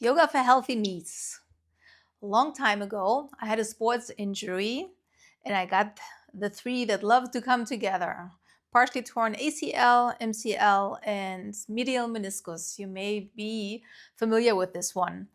Yoga for healthy knees. A long time ago, I had a sports injury and I got the three that love to come together. Partially torn ACL, MCL, and medial meniscus. You may be familiar with this one.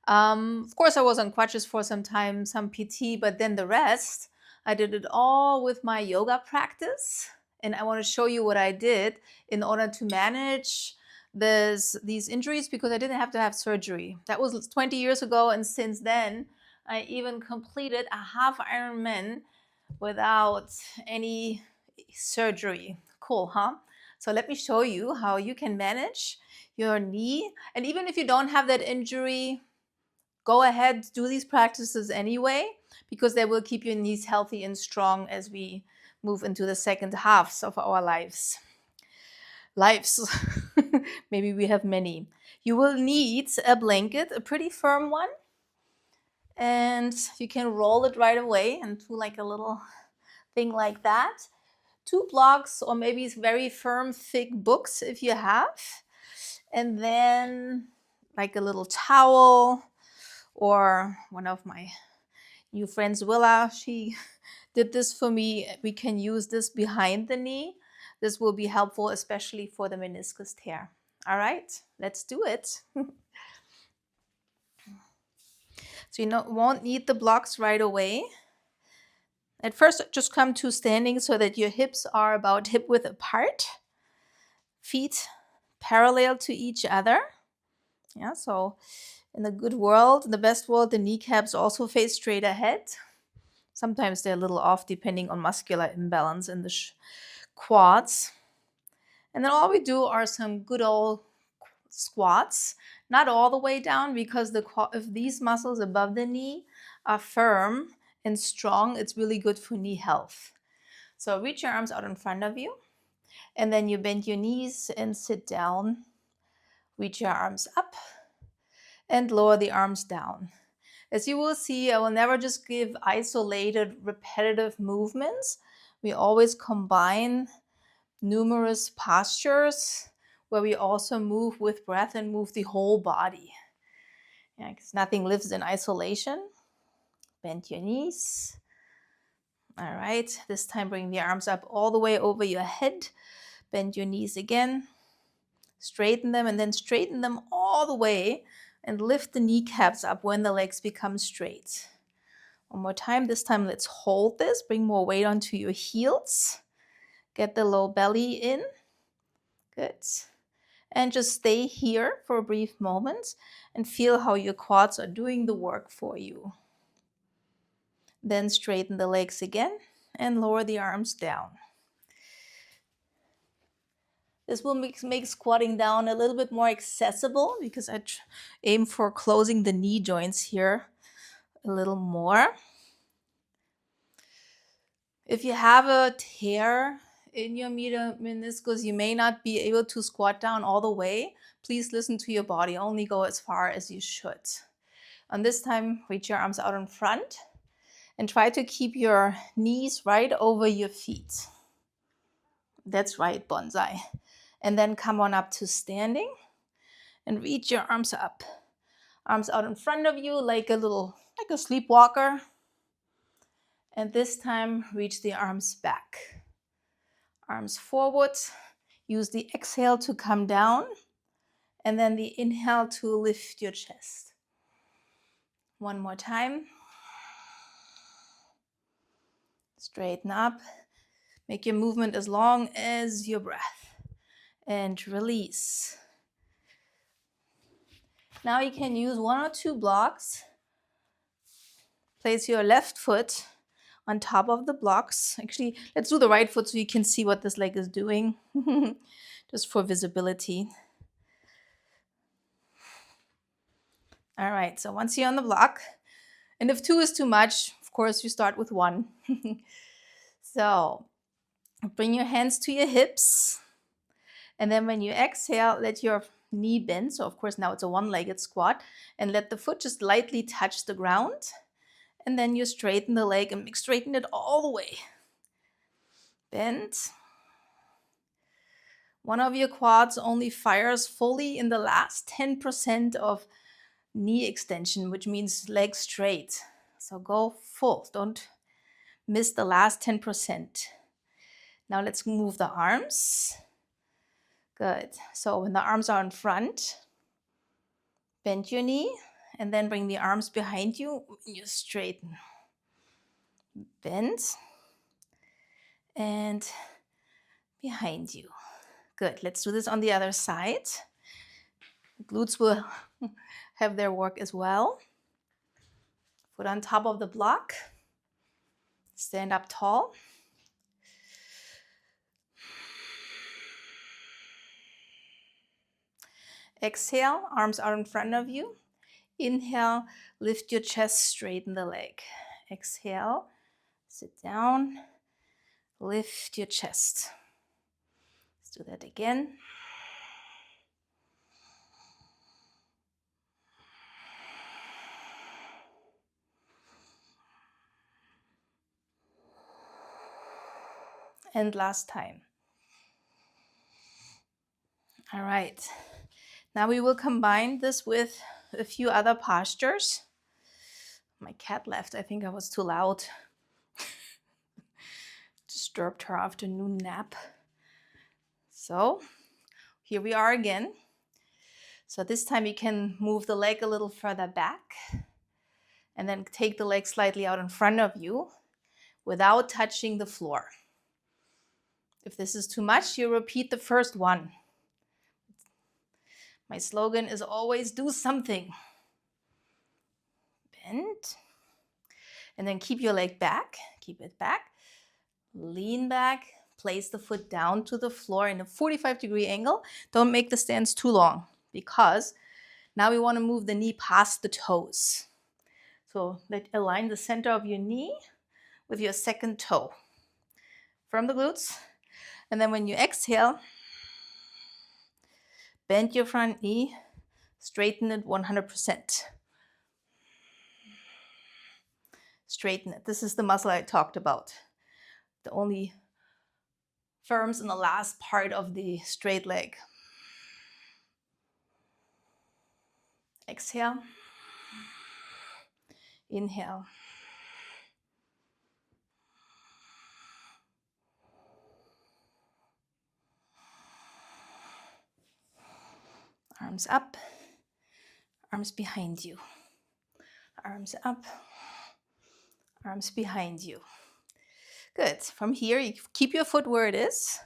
Of course, I was on crutches for some time, some PT, but then the rest, I did it all with my yoga practice. And I want to show you what I did in order to manage these injuries, because I didn't have to have surgery. That was 20 years ago, and since then, I even completed a half Ironman without any surgery. Cool, huh? So let me show you how you can manage your knee. And even if you don't have that injury, go ahead, do these practices anyway, because they will keep your knees healthy and strong as we move into the second halves of our lives. Maybe we have many. You will need a blanket, a pretty firm one, and you can roll it right away into like a little thing like that. 2 blocks, or maybe very firm, thick books if you have, and then like a little towel, or one of my new friends, Willa, she did this for me. We can use this behind the knee. This will be helpful, especially for the meniscus tear. All right, let's do it. So you won't need the blocks right away. At first, just come to standing so that your hips are about hip width apart. Feet parallel to each other. Yeah, so in the good world, in the best world, the kneecaps also face straight ahead. Sometimes they're a little off depending on muscular imbalance in the quads. And then all we do are some good old squats, not all the way down, because if these muscles above the knee are firm and strong, it's really good for knee health. So reach your arms out in front of you, and then you bend your knees and sit down. Reach your arms up and lower the arms down. As you will see, I will never just give isolated, repetitive movements. We always combine numerous postures where we also move with breath and move the whole body. Yeah, because nothing lives in isolation. Bend your knees. All right, this time bring the arms up all the way over your head. Bend your knees again. Straighten them, and then straighten them all the way and lift the kneecaps up when the legs become straight. One more time. This time, let's hold this. Bring more weight onto your heels. Get the low belly in. Good. And just stay here for a brief moment and feel how your quads are doing the work for you. Then straighten the legs again and lower the arms down. This will make squatting down a little bit more accessible, because I aim for closing the knee joints here a little more. If you have a tear in your medial meniscus, you may not be able to squat down all the way. Please listen to your body. Only go as far as you should. And this time, reach your arms out in front and try to keep your knees right over your feet. That's right, bonsai. And then come on up to standing and reach your arms up. Arms out in front of you like a sleepwalker. And this time, reach the arms back. Arms forward. Use the exhale to come down, and then the inhale to lift your chest. One more time. Straighten up. Make your movement as long as your breath. And release. Now you can use 1 or 2 blocks. Place your left foot on top of the blocks. Actually, let's do the right foot so you can see what this leg is doing, just for visibility. All right, so once you're on the block, and if 2 is too much, of course, you start with 1. So bring your hands to your hips, and then when you exhale, let your knee bend. So of course, now it's a one-legged squat, and let the foot just lightly touch the ground. And then you straighten the leg and straighten it all the way. Bend. One of your quads only fires fully in the last 10% of knee extension, which means leg straight. So go full. Don't miss the last 10%. Now let's move the arms. Good. So when the arms are in front, bend your knee and then bring the arms behind you. You straighten. Bend and behind you. Good. Let's do this on the other side. Glutes will have their work as well. Foot on top of the block. Stand up tall. Exhale, arms are in front of you. Inhale, lift your chest, straighten the leg. Exhale, sit down, lift your chest. Let's do that again. And last time. All right. Now we will combine this with a few other postures. My cat left. I think I was too loud. Disturbed her afternoon nap. So here we are again. So this time you can move the leg a little further back and then take the leg slightly out in front of you without touching the floor. If this is too much, you repeat the first one. My slogan is always do something. Bend. And then keep your leg back. Keep it back. Lean back. Place the foot down to the floor in a 45-degree angle. Don't make the stance too long because now we want to move the knee past the toes. So align the center of your knee with your second toe. From the glutes. And then when you exhale, bend your front knee, straighten it 100%. Straighten it. This is the muscle I talked about. The only firms in the last part of the straight leg. Exhale. Inhale. Arms up. Arms behind you. Arms up. Arms behind you. Good. From here, you keep your foot where it is.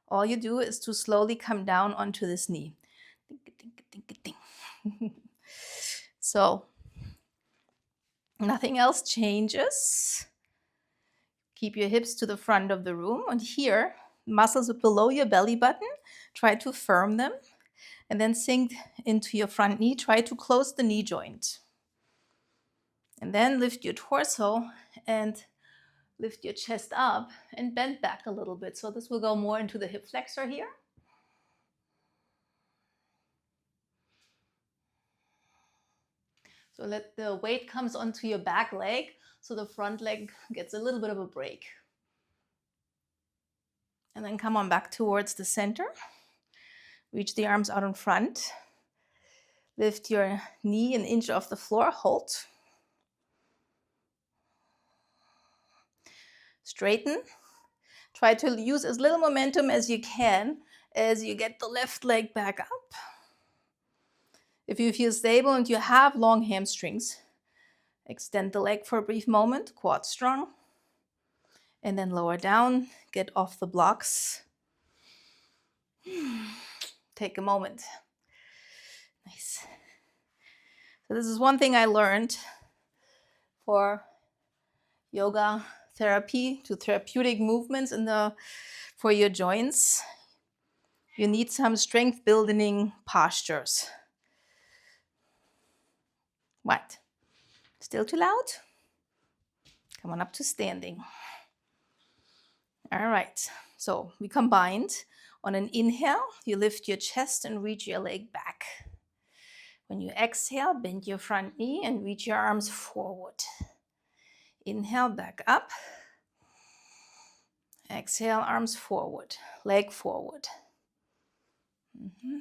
All you do is to slowly come down onto this knee. So, nothing else changes. Keep your hips to the front of the room. And here, muscles below your belly button, try to firm them. And then sink into your front knee. Try to close the knee joint. And then lift your torso and lift your chest up and bend back a little bit. So this will go more into the hip flexor here. So let the weight comes onto your back leg so the front leg gets a little bit of a break. And then come on back towards the center. Reach the arms out in front. Lift your knee an inch off the floor. Hold. Straighten. Try to use as little momentum as you can as you get the left leg back up. If you feel stable and you have long hamstrings, extend the leg for a brief moment, quad strong. And then lower down, get off the blocks. Take a moment. Nice. So this is one thing I learned for yoga therapy, to therapeutic movements for your joints. You need some strength building postures. What? Still too loud? Come on up to standing. All right, so we combined. On an inhale, you lift your chest and reach your leg back. When you exhale, bend your front knee and reach your arms forward. Inhale, back up. Exhale, arms forward, leg forward.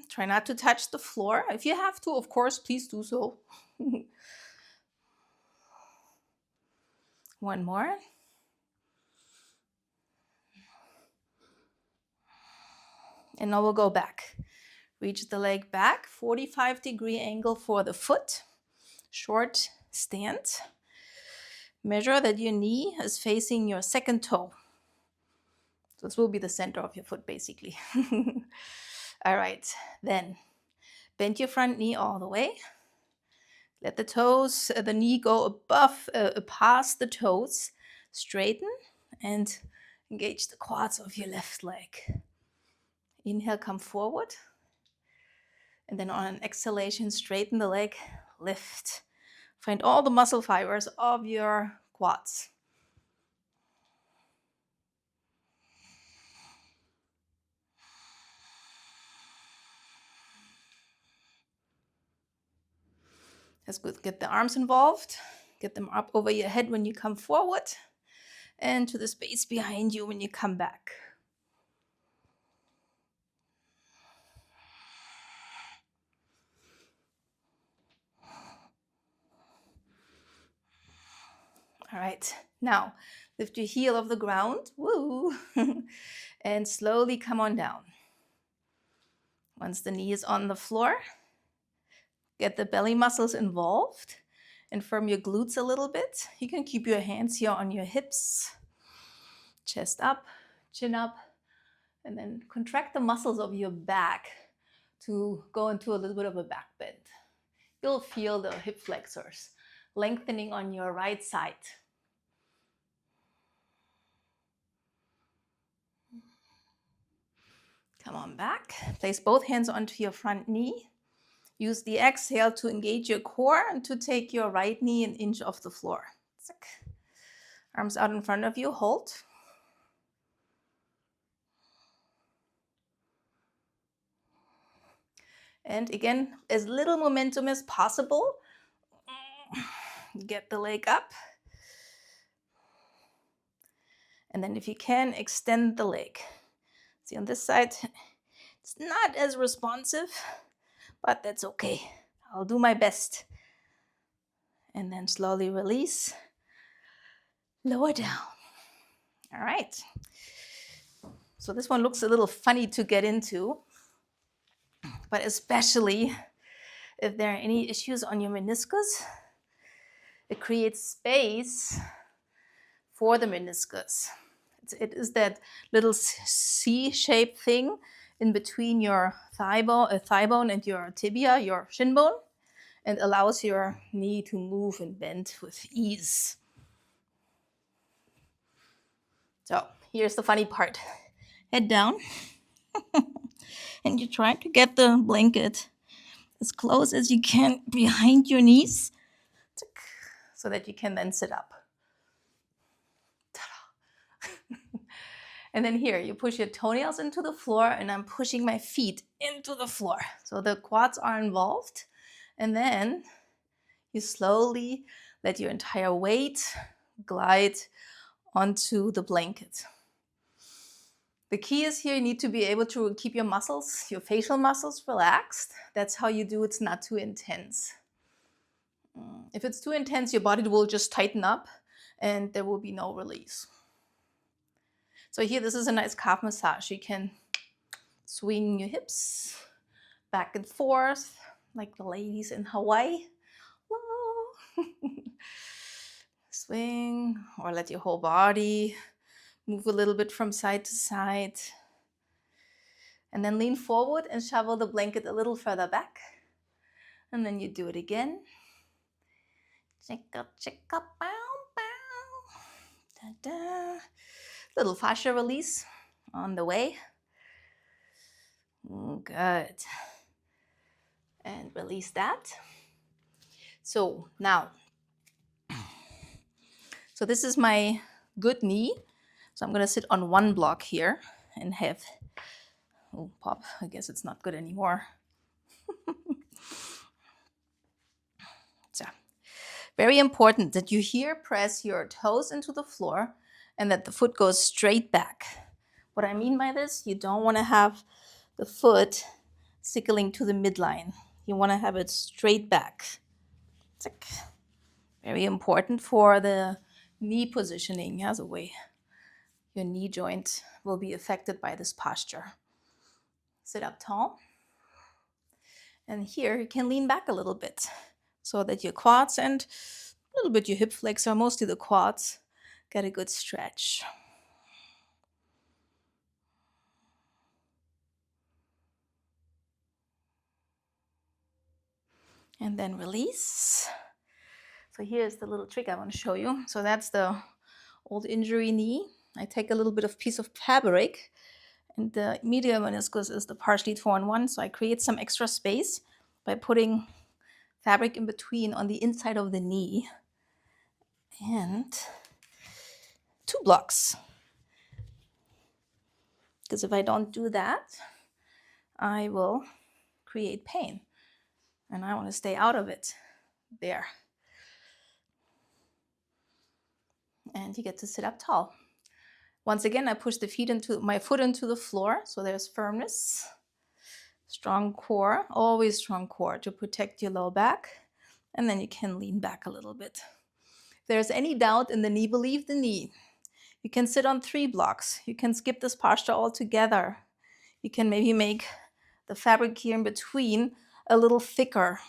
Try not to touch the floor. If you have to, of course, please do so. One more. And now we'll go back. Reach the leg back, 45-degree angle for the foot. Short stance. Measure that your knee is facing your second toe. So this will be the center of your foot, basically. All right, then bend your front knee all the way. Let the toes, the knee go above, past the toes. Straighten and engage the quads of your left leg. Inhale, come forward. And then on an exhalation, straighten the leg, lift. Find all the muscle fibers of your quads. That's good. Get the arms involved. Get them up over your head when you come forward and to the space behind you when you come back. All right, now lift your heel off the ground, woo, and slowly come on down. Once the knee is on the floor, get the belly muscles involved and firm your glutes a little bit. You can keep your hands here on your hips, chest up, chin up, and then contract the muscles of your back to go into a little bit of a back bend. You'll feel the hip flexors lengthening on your right side. Come on back. Place both hands onto your front knee. Use the exhale to engage your core and to take your right knee an inch off the floor. Arms out in front of you, hold. And again, as little momentum as possible. Get the leg up. And then if you can, extend the leg. See, on this side, it's not as responsive, but that's okay. I'll do my best. And then slowly release. Lower down. All right. So this one looks a little funny to get into, but especially if there are any issues on your meniscus, it creates space for the meniscus. It is that little C-shaped thing in between your thigh bone and your tibia, your shin bone, and allows your knee to move and bend with ease. So here's the funny part. Head down, and you try to get the blanket as close as you can behind your knees so that you can then sit up. And then here, you push your toenails into the floor, and I'm pushing my feet into the floor. So the quads are involved. And then you slowly let your entire weight glide onto the blanket. The key is here, you need to be able to keep your muscles, your facial muscles relaxed. That's how you do it's not too intense. If it's too intense, your body will just tighten up and there will be no release. So here, this is a nice calf massage. You can swing your hips back and forth like the ladies in Hawaii. Swing, or let your whole body move a little bit from side to side. And then lean forward and shovel the blanket a little further back. And then you do it again. Chicka, chicka, bow, bow. Da, da. Little fascia release on the way. Good. And release that. So now, so this is my good knee. So I'm going to sit on one block here and have, oh, pop, I guess it's not good anymore. So, very important that you here press your toes into the floor and that the foot goes straight back. What I mean by this, you don't want to have the foot sickling to the midline. You want to have it straight back. Very important for the knee positioning as a way. Your knee joint will be affected by this posture. Sit up tall. And here you can lean back a little bit so that your quads and a little bit your hip flexor, mostly the quads, get a good stretch. And then release. So here's the little trick I want to show you. So that's the old injury knee. I take a little bit of piece of fabric, and the medial meniscus is the partially torn one. So I create some extra space by putting fabric in between on the inside of the knee. And 2 blocks. Because if I don't do that, I will create pain. And I want to stay out of it. There. And you get to sit up tall. Once again, I push my foot into the floor, so there's firmness. Strong core, always strong core to protect your low back. And then you can lean back a little bit. If there's any doubt in the knee, believe the knee. You can sit on 3 blocks. You can skip this posture altogether. You can maybe make the fabric here in between a little thicker.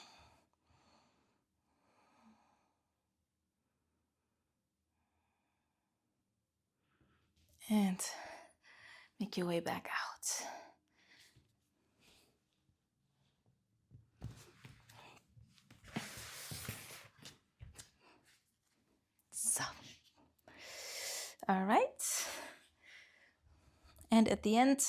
And make your way back out. So, all right. And at the end,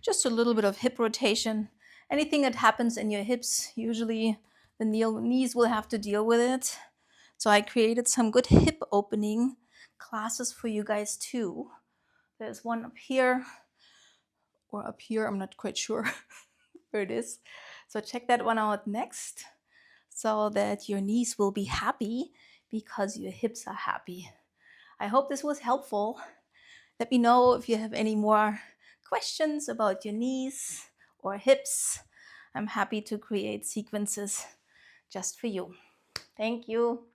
just a little bit of hip rotation. Anything that happens in your hips, usually the knees will have to deal with it. So I created some good hip opening classes for you guys too. There's one up here or up here, I'm not quite sure where it is. So check that one out next so that your knees will be happy because your hips are happy. I hope this was helpful. Let me know if you have any more questions about your knees or hips. I'm happy to create sequences just for you. Thank you.